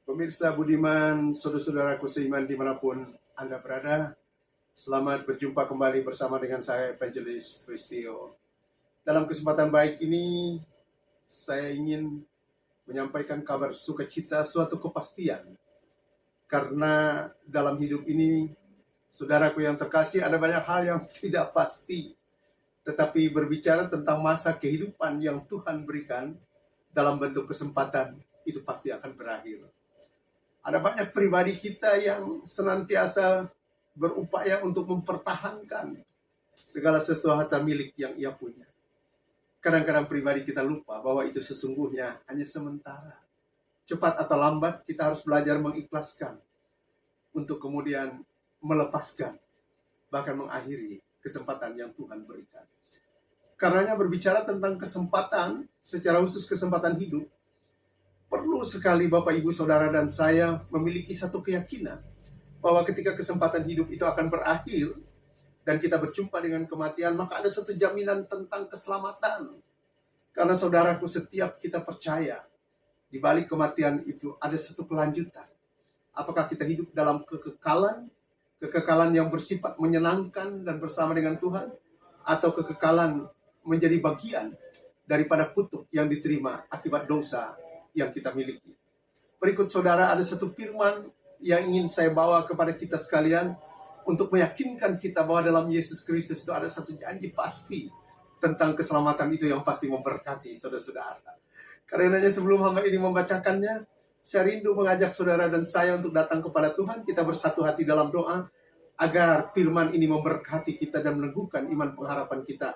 Pemirsa budiman, saudara-saudaraku seiman dimanapun Anda berada, selamat berjumpa kembali bersama dengan saya, Evangelis Fristio. Dalam kesempatan baik ini, saya ingin menyampaikan kabar sukacita, suatu kepastian. Karena dalam hidup ini, saudaraku yang terkasih, ada banyak hal yang tidak pasti. Tetapi berbicara tentang masa kehidupan yang Tuhan berikan dalam bentuk kesempatan, itu pasti akan berakhir. Ada banyak pribadi kita yang senantiasa berupaya untuk mempertahankan segala sesuatu milik yang ia punya. Kadang-kadang pribadi kita lupa bahwa itu sesungguhnya hanya sementara. Cepat atau lambat kita harus belajar mengikhlaskan untuk kemudian melepaskan, bahkan mengakhiri kesempatan yang Tuhan berikan. Karenanya berbicara tentang kesempatan, secara khusus kesempatan hidup, perlu sekali Bapak, Ibu, Saudara, dan saya memiliki satu keyakinan bahwa ketika kesempatan hidup itu akan berakhir dan kita berjumpa dengan kematian, maka ada satu jaminan tentang keselamatan. Karena saudaraku, setiap kita percaya di balik kematian itu ada satu kelanjutan. Apakah kita hidup dalam kekekalan yang bersifat menyenangkan dan bersama dengan Tuhan, atau kekekalan menjadi bagian daripada kutuk yang diterima akibat dosa yang kita miliki. Berikut saudara, ada satu firman yang ingin saya bawa kepada kita sekalian untuk meyakinkan kita bahwa dalam Yesus Kristus itu ada satu janji pasti tentang keselamatan itu yang pasti memberkati saudara-saudara. Karenanya sebelum hamba ini membacakannya, saya rindu mengajak saudara dan saya untuk datang kepada Tuhan. Kita bersatu hati dalam doa agar firman ini memberkati kita dan meneguhkan iman pengharapan kita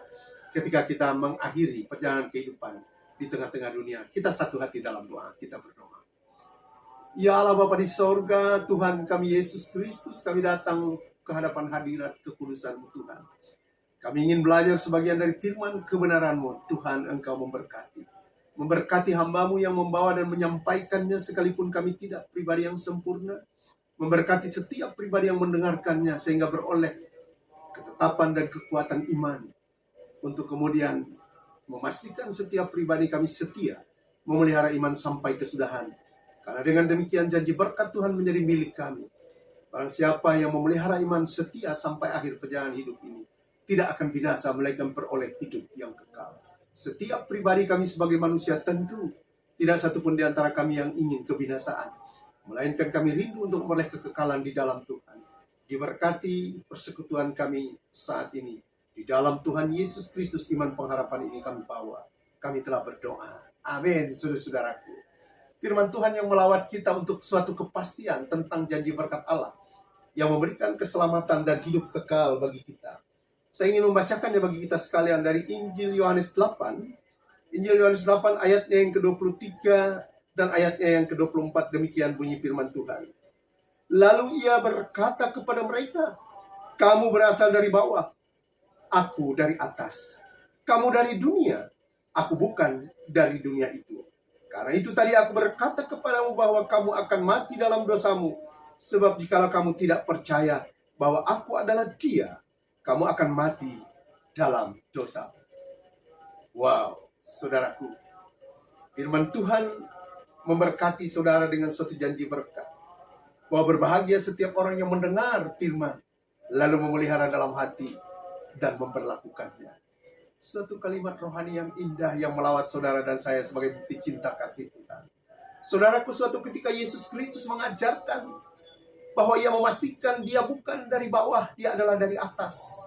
ketika kita mengakhiri perjalanan kehidupan di tengah-tengah dunia. Kita satu hati dalam doa, kita berdoa. Ya Allah Bapa di sorga, Tuhan kami Yesus Kristus, kami datang ke hadapan hadirat kekudusan-Mu Tuhan. Kami ingin belajar sebagian dari firman kebenaran-Mu. Tuhan, Engkau memberkati. Memberkati hamba-Mu yang membawa dan menyampaikannya sekalipun kami tidak pribadi yang sempurna. Memberkati setiap pribadi yang mendengarkannya sehingga beroleh ketetapan dan kekuatan iman untuk kemudian memastikan setiap pribadi kami setia memelihara iman sampai kesudahan. Karena dengan demikian janji berkat Tuhan menjadi milik kami. Barang siapa yang memelihara iman setia sampai akhir perjalanan hidup ini, tidak akan binasa melainkan peroleh hidup yang kekal. Setiap pribadi kami sebagai manusia tentu tidak satupun di antara kami yang ingin kebinasaan, melainkan kami rindu untuk memperoleh kekekalan di dalam Tuhan. Diberkati persekutuan kami saat ini. Di dalam Tuhan Yesus Kristus iman pengharapan ini kami bawa. Kami telah berdoa. Amin, saudara-saudaraku. Firman Tuhan yang melawat kita untuk suatu kepastian tentang janji berkat Allah yang memberikan keselamatan dan hidup kekal bagi kita. Saya ingin membacakannya bagi kita sekalian dari Injil Yohanes 8. Injil Yohanes 8 ayatnya yang ke-23 dan ayatnya yang ke-24. Demikian bunyi firman Tuhan. Lalu ia berkata kepada mereka, "Kamu berasal dari bawah, aku dari atas. Kamu dari dunia, aku bukan dari dunia itu. Karena itu tadi aku berkata kepadamu bahwa kamu akan mati dalam dosamu. Sebab jikalau kamu tidak percaya bahwa aku adalah Dia, kamu akan mati dalam dosa." Wow, saudaraku. Firman Tuhan memberkati saudara dengan suatu janji berkat. Bahwa berbahagia setiap orang yang mendengar firman, lalu memelihara dalam hati dan memperlakukannya. Suatu kalimat rohani yang indah yang melawat saudara dan saya sebagai bukti cinta kasih Tuhan. Saudaraku, suatu ketika Yesus Kristus mengajarkan bahwa ia memastikan dia bukan dari bawah, dia adalah dari atas.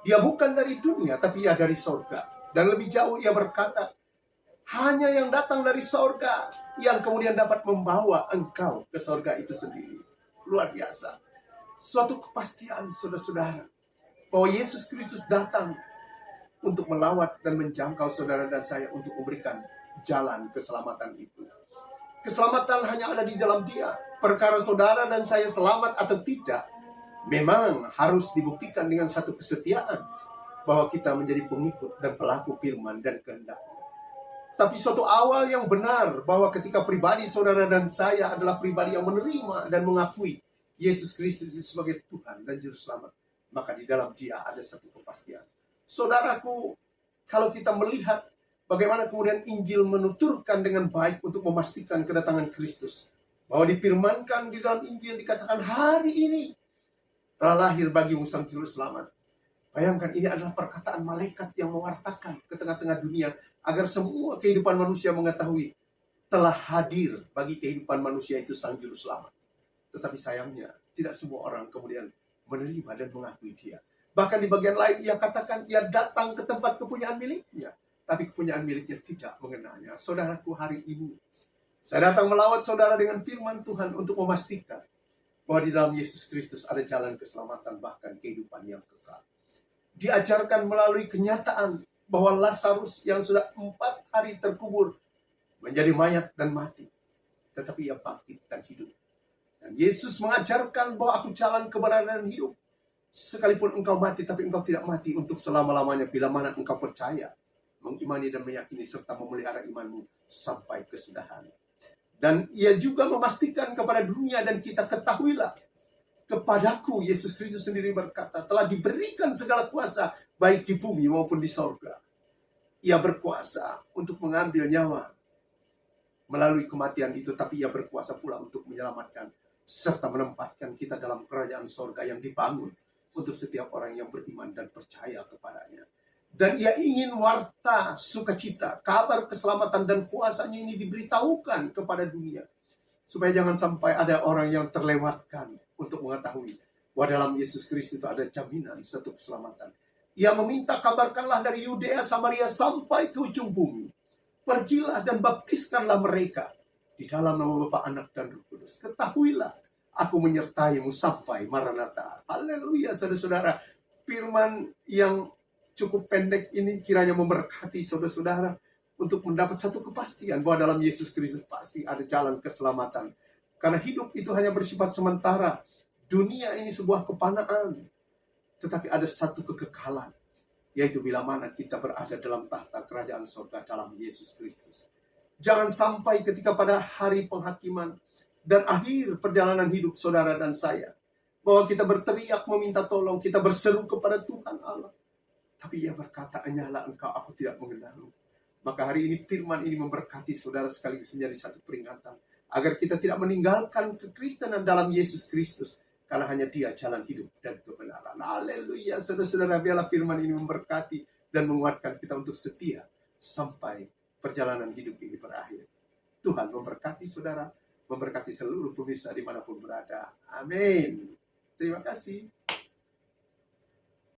Dia bukan dari dunia, tapi ia dari sorga. Dan lebih jauh ia berkata, hanya yang datang dari sorga yang kemudian dapat membawa engkau ke sorga itu sendiri. Luar biasa. Suatu kepastian saudara-saudara bahwa Yesus Kristus datang untuk melawat dan menjangkau saudara dan saya untuk memberikan jalan keselamatan itu. Keselamatan hanya ada di dalam Dia. Perkara saudara dan saya selamat atau tidak, memang harus dibuktikan dengan satu kesetiaan bahwa kita menjadi pengikut dan pelaku firman dan kehendak. Tapi suatu awal yang benar bahwa ketika pribadi saudara dan saya adalah pribadi yang menerima dan mengakui Yesus Kristus sebagai Tuhan dan Juru Selamat, maka di dalam Dia ada satu kepastian. Saudaraku, kalau kita melihat bagaimana kemudian Injil menuturkan dengan baik untuk memastikan kedatangan Kristus, Bahwa difirmankan di dalam Injil dikatakan hari ini telah lahir bagimu sang juru selamat. Bayangkan ini adalah perkataan malaikat yang mewartakan ke tengah-tengah dunia agar semua kehidupan manusia mengetahui telah hadir bagi kehidupan manusia itu sang juru selamat. Tetapi sayangnya tidak semua orang kemudian menerima dan mengakui dia. Bahkan di bagian lain ia katakan ia datang ke tempat kepunyaan miliknya, tapi kepunyaan miliknya tidak mengenalnya. Saudaraku, hari ini saya datang melawat saudara dengan firman Tuhan untuk memastikan bahwa di dalam Yesus Kristus ada jalan keselamatan, bahkan kehidupan yang kekal. Diajarkan melalui kenyataan bahwa Lazarus yang sudah 4 hari terkubur menjadi mayat dan mati, tetapi ia bangkit dan hidup. Dan Yesus mengajarkan bahwa aku jalan kebenaran dan hidup. Sekalipun engkau mati, tapi engkau tidak mati untuk selama-lamanya bila mana engkau percaya, mengimani dan meyakini serta memelihara imanmu sampai kesudahan. Dan ia juga memastikan kepada dunia dan kita, ketahuilah, kepadaku Yesus Kristus sendiri berkata, telah diberikan segala kuasa baik di bumi maupun di sorga. Ia berkuasa untuk mengambil nyawa melalui kematian itu, tapi ia berkuasa pula untuk menyelamatkan serta menempatkan kita dalam kerajaan sorga yang dibangun untuk setiap orang yang beriman dan percaya kepadanya. Dan ia ingin warta sukacita, kabar keselamatan dan kuasanya ini diberitahukan kepada dunia. Supaya jangan sampai ada orang yang terlewatkan untuk mengetahui bahwa dalam Yesus Kristus ada jaminan satu keselamatan. Ia meminta, kabarkanlah dari Yudea, Samaria sampai ke ujung bumi. Pergilah dan baptiskanlah mereka di dalam nama Bapa, Anak, dan Roh Kudus. Ketahuilah, aku menyertaimu sampai Maranatha. Haleluya, saudara-saudara. Firman yang cukup pendek ini kiranya memberkati saudara-saudara untuk mendapat satu kepastian bahwa dalam Yesus Kristus pasti ada jalan keselamatan. Karena hidup itu hanya bersifat sementara. Dunia ini sebuah kepanaan. Tetapi ada satu kekekalan, yaitu bila mana kita berada dalam tahta kerajaan surga dalam Yesus Kristus. Jangan sampai ketika pada hari penghakiman dan akhir perjalanan hidup saudara dan saya, bahwa kita berteriak meminta tolong, kita berseru kepada Tuhan Allah, tapi ia berkata, hanyalah engkau, aku tidak mengenalmu. Maka hari ini firman ini memberkati saudara sekaligus menjadi satu peringatan, agar kita tidak meninggalkan kekristenan dalam Yesus Kristus, karena hanya dia jalan hidup dan kebenaran. Haleluya, saudara-saudara, biarlah firman ini memberkati dan menguatkan kita untuk setia sampai perjalanan hidup ini berakhir. Tuhan memberkati saudara, memberkati seluruh pemirsa dimanapun berada. Amin. Terima kasih.